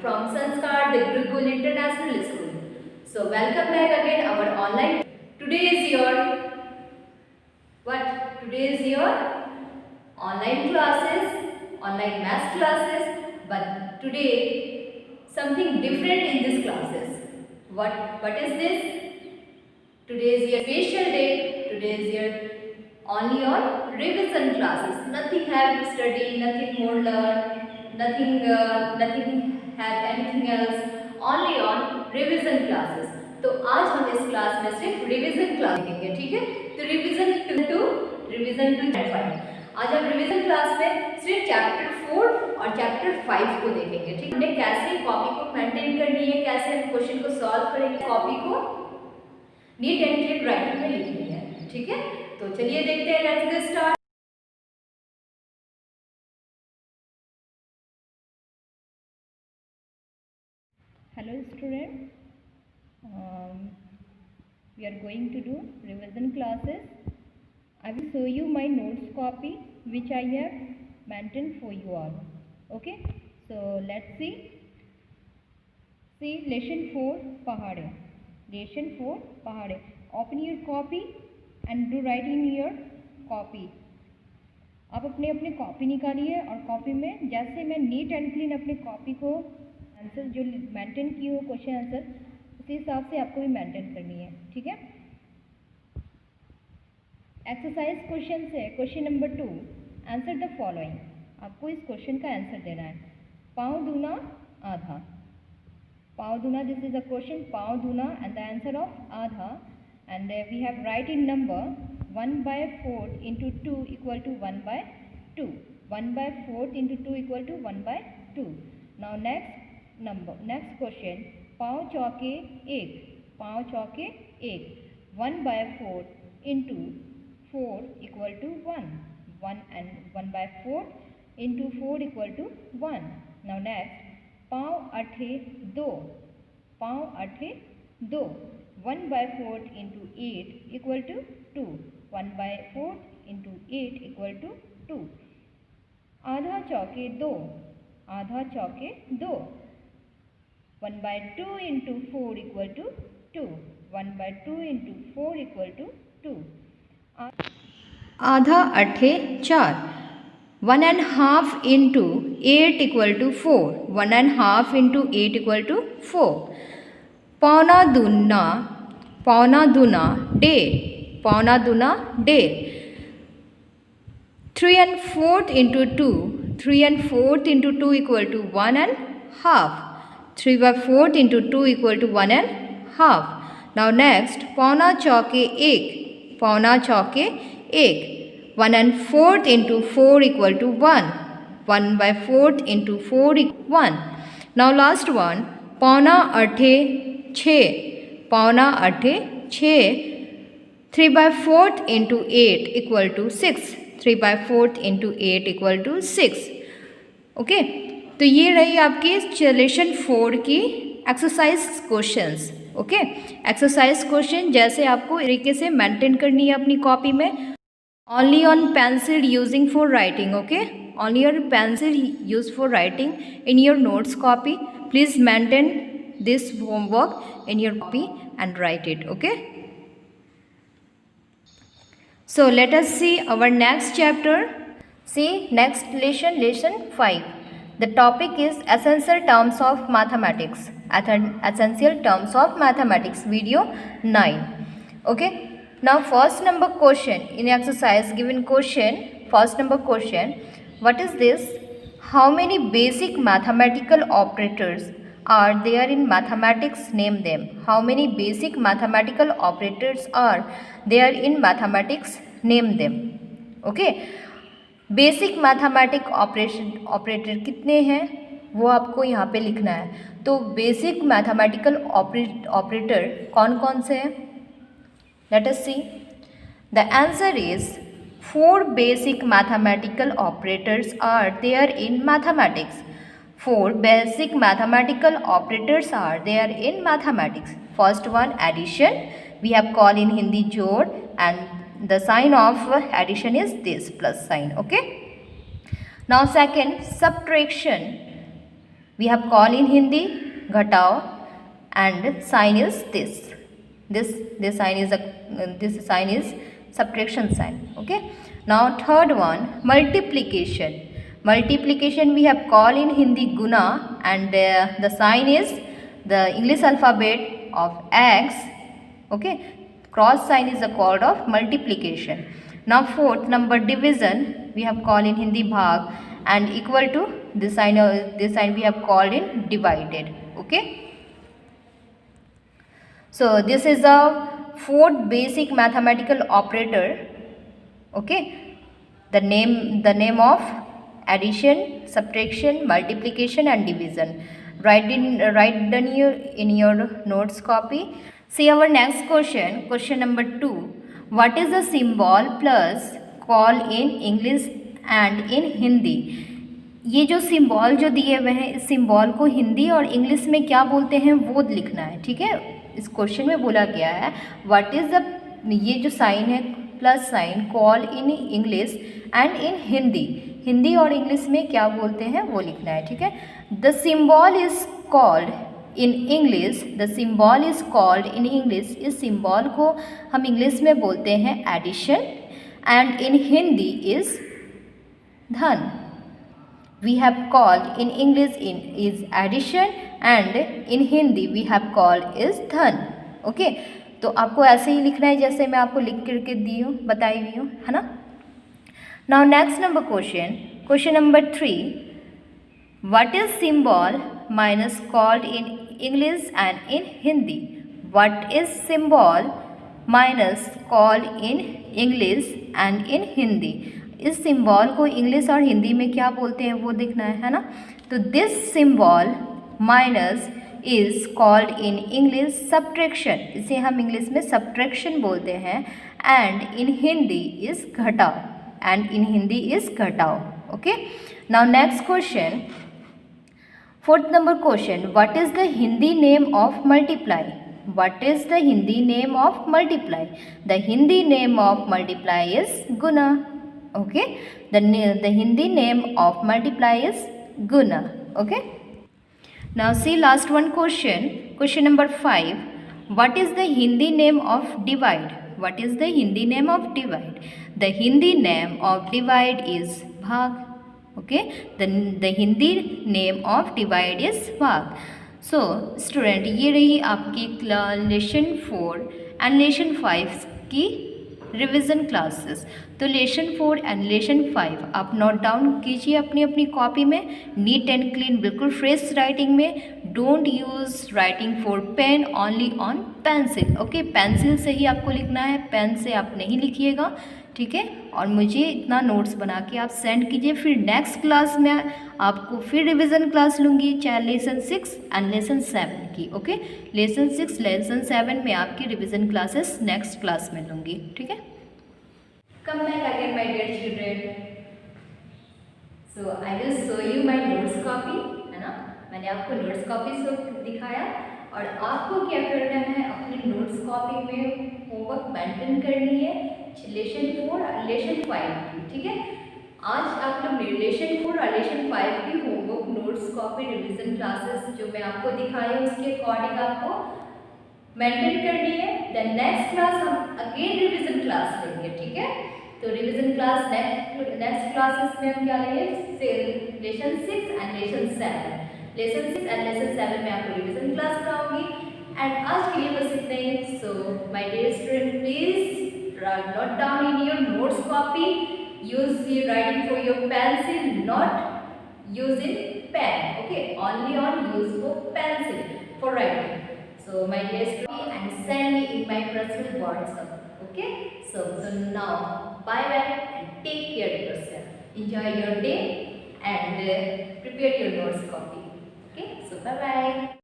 from Sanskar, the Gurukul International School. So welcome back again our online. Today is your what? Today is your online classes, online math classes. But today something different in these classes. What is this? Today is your special day. Today is your only on revision classes. Nothing have study, nothing more learn, nothing have anything else. Only on revision classes. तो आज हम इस class में सिर्फ revision class देखेंगे, ठीक है? तो रिवीजन टू चैप्टर 5। आज हम रिवीजन क्लास में सिर्फ चैप्टर 4 और चैप्टर 5 को देखेंगे, ठीक है? हमने कैसे कॉपी को मेंटेन करनी है, कैसे हम क्वेश्चन को सॉल्व करेंगे, कॉपी को नीट एंड क्लीन राइटिंग में लिखनी है, ठीक है? तो चलिए देखते हैं, let's get start. Hello student, we are going to do revision classes. I will show you my notes copy which I have maintained for you all. Okay, so let's see. See lesson 4 Pahade. Lesson 4 Pahade. Open your copy and do write in your copy. आप अपने अपने copy निकालिए और copy में जैसे मैं NEET and clean अपने copy को आंसर जो मेंटेन की हो क्वेश्चन आंसर उसी हिसाब से आपको भी मेंटेन करनी है, ठीक है? एक्सरसाइज क्वेश्चन से question number 2, answer the following. आपको इस क्वेश्चन का आंसर देना है। पाँव दूना आधा, पाँव दूना, दिस इज अ क्वेश्चन, पाँव दूना एंड द आंसर ऑफ आधा and we have write in number 1/4 into 2 equal to 1/2. 1/4 into 2 equal to 1/2. Now next question, पाँव चौके एक, पाँव चौके एक, 1/4 into 4 equal to 1. 1 and 1/4 into 4 equal to 1. Now next, पाँव अठे दो, पाँव अठे दो, 1/4 into 8 equal to 2. 1/4 into 8 equal to 2. आधा चौके दो, आधा चौके दो, 1/2 into 4 equal to 2. 1/2 into 4 equal to 2. आधा अठे चार, 1.5 into 8 equal to 4. 1.5 into 8 equal to 4. पौना दूना डेढ़, पौना दूना डेढ़, 3/4 into 2. 3/4 into 2 equal to 1.5. 3/4 into 2 equal to 1.5. Now next, पौना चौके एक, पौना चौके एक, 1/4 into 4 equal to 1. 1/4 into 4 equal 1. Now last one, पौना अठे छः, पौना अठे छः, 3/4 into 8 equal to 6. 3/4 into 8 equal to 6. Okay, तो ये रही आपकी लेसन 4 की exercise questions. Okay, exercise question जैसे आपको तरीके से मेंटेन करनी है अपनी कॉपी में। Only on pencil using for writing. Okay, only on pencil use for writing in your notes copy. Please maintain this homework in your copy and write it. Okay, so let us see our next chapter. See next lesson 5. The topic is essential terms of mathematics. Essential terms of mathematics, video 9. Okay, now first number question in exercise given question, first number question, what is this? How many basic mathematical operators are there in mathematics? Name them. How many basic mathematical operators are there in mathematics? Name them. Okay, basic mathematic operator कितने हैं वो आपको यहाँ पे लिखना है। तो basic mathematical operator कौन कौन से हैं? Let us see. The answer is 4 basic mathematical operators are there in mathematics. 4 basic mathematical operators are there in mathematics. First one, addition. We have called in Hindi jod, and the sign of addition is this plus sign. Okay. Now second, subtraction. We have call in Hindi, ghatao, and sign is this. This sign is subtraction sign. Okay. Now third one, multiplication. Multiplication we have call in Hindi guna, and the sign is the English alphabet of X. Okay. Cross sign is the called of multiplication. Now fourth number, division. We have called in Hindi bhag, and equal to this sign we have called in divided. Okay. So this is a fourth basic mathematical operator. Okay. The name of addition, subtraction, multiplication, and division. Write down in your notes copy. See our next question. Question number 2. What is the symbol plus call in English and in Hindi? ये जो symbol जो दिए हुए हैं, इस symbol को हिंदी और English में क्या बोलते हैं वो लिखना है. ठीक है. इस क्वेश्चन में बोला गया है व्हाट इज़ द, ये जो साइन है plus sign, call in English and in Hindi, Hindi और इंग्लिश में क्या बोलते हैं वो लिखना है. ठीक है. The symbol is called in English, the symbol is called in English, इस सिंबल को हम इंग्लिश में बोलते हैं addition, and in Hindi is dhan. We have called in English is addition, and in Hindi we have called is धन. Okay. तो आपको ऐसे ही लिखना है जैसे मैं आपको लिख करके दी हूँ, बताई हुई हूँ, है ना. Now next number question. Question number 3. What is symbol minus called in English and in Hindi? What is symbol minus called in English and in Hindi? इस सिंबल को इंग्लिश और हिंदी में क्या बोलते हैं वो देखना है ना. तो this symbol minus is called in English subtraction, इसे हम इंग्लिश में सब्ट्रैक्शन बोलते हैं, एंड इन हिंदी इज घटाओ, एंड इन हिंदी इज घटाओ. Okay. Now next question. Fourth number question. What is the Hindi name of multiply? What is the Hindi name of multiply? The Hindi name of multiply is guna. Okay. The Hindi name of multiply is guna. Okay. Now see last one question. Question number 5. What is the Hindi name of divide? What is the Hindi name of divide? The Hindi name of divide is bhag. Okay. The Hindi name of divide is bhag. So student, ये रही आपकी lesson 4 and lesson 5 की revision classes. तो lesson 4 and lesson 5 आप note down कीजिए अपनी अपनी copy में, नीट एंड क्लीन, बिल्कुल फ्रेश राइटिंग में. Don't use writing for pen, only on pencil. Okay. Pencil से ही आपको लिखना है, पेन से आप नहीं लिखिएगा. ठीक है. और मुझे इतना नोट्स बना के आप सेंड कीजिए. फिर नेक्स्ट क्लास में आपको फिर रिवीजन क्लास लूँगी, चाहे लेसन 6 एंड लेसन 7 की. ओके. लेसन 6 लेसन 7 में आपकी रिवीजन क्लासेस नेक्स्ट क्लास में लूँगी. ठीक है. Come back again my dear children. So I will show you my notes copy, है ना. मैंने आपको नोट्स कॉपी से दिखाया, और आपको क्या करना है, अपनी नोट्स कॉपी में होमवर्क मेंटेन करनी है लेसन 4 और लेसन 5 की. ठीक है. आज आप लोग लेसन 4 और लेसन 5 की homework notes copy revision classes जो मैं आपको दिखाई है उसके अकॉर्डिंग आपको मेंटेन करनी है. देन नेक्स्ट क्लास हम अगेन रिवीजन क्लास लेंगे. ठीक है. तो रिवीजन क्लास नेक्स्ट क्लासेस में हम क्या लेंगे, lesson 6 and lesson 7. Lesson 6 and lesson 7 में आपको रिवीजन क्लास कराऊंगी. एंड आज के लिए बस इतना ही. So my dear student, please note down in your notes copy. Use your writing for your pencil, not using pen. Okay. Only on use for pencil for writing. So my dear student, and send me in my personal WhatsApp. Okay. So now bye bye and take care of yourself. Enjoy your day and prepare your notes copy. Okay. So bye bye.